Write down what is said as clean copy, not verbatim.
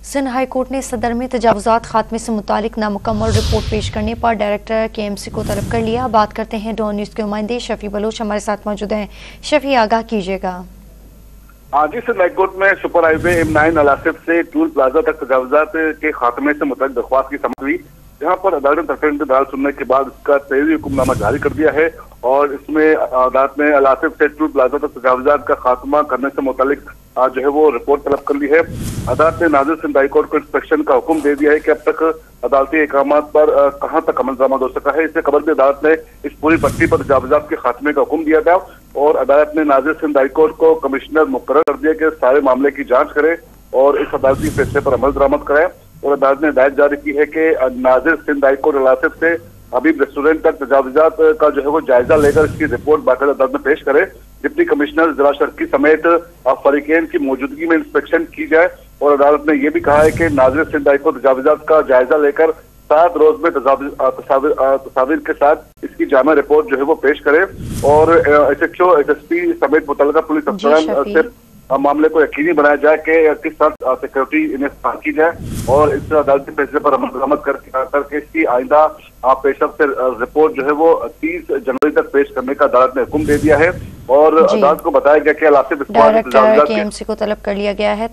Sindh high court ने सदर में तजावुज़ात खात्मे से मुतालिक नामुकम्मल रिपोर्ट पेश करने पर डायरेक्टर KMC को तलब कर लिया। बात करते हैं डॉन न्यूज़ के नुमाइंदे शफी बलोच हमारे साथ मौजूद हैं। शफी, आगाह कीजिएगा। जी, सिंध हाई कोर्ट में सुपर हाईवे M9 अलासिफ से टूल प्लाजा तक तजावुज़ात के खात्मे से मुतालिक दरख्वास्त की समझ हुई, जहाँ पर अदालत ने तरफ़ेन की दलाल सुनने के बाद इसका 13वीं हुक्मनामा जारी कर दिया है और इसमें अदालत ने अलासिफ से टूल प्लाजा तक तजावुज़ात का खात्मा करने से मुतालिक जो है वो रिपोर्ट तलब कर ली है। अदालत ने नाज़िर सिंध हाई कोर्ट को इंस्पेक्शन का हुक्म दे दिया है कि अब तक अदालती अहकामात पर कहाँ तक अमल दरामद हो सका है। इससे कबल भी अदालत ने इस पूरी पट्टी पर तजावुज़ात के खात्मे का हुक्म दिया था और अदालत ने नाज़िर सिंध हाई कोर्ट को कमिश्नर मुकर्रर कर दिया कि सारे मामले की जाँच करे और इस अदालती फैसले पर अमल दरामद कराए। और अदालत ने हिदायत जारी की है कि नाज़िर सिंध हाई कोर्ट अलासिफ से हबीब रेस्टोरेंट तक तजावुज़ात का जो है वो जायजा लेकर इसकी रिपोर्ट बाकायदा अदालत में पेश करे। डिप्टी कमिश्नर जिला शर्की समेत फरीकैन की मौजूदगी में इंस्पेक्शन की जाए और अदालत ने यह भी कहा है कि नाज़िर सिंध हाई कोर्ट तजावुज़ात का जायजा लेकर 7 रोज में तस्वीर के साथ इसकी जामा रिपोर्ट जो है वो पेश करे और SHO SSP समेत मुतल्लिका पुलिस अफसरान से मामले को यकीनी बनाया जाए कि किस तरह सिक्योरिटी इन्हें की जाए और इस अदालती फैसले पर अमल दरामद करके इसकी आइंदा पेशरफ से रिपोर्ट जो है वो 30 जनवरी तक पेश करने का अदालत ने हुक्म दे दिया है और अदालत को बताया गया कि अलासिफ डायरेक्टर KMC को तलब कर लिया गया है।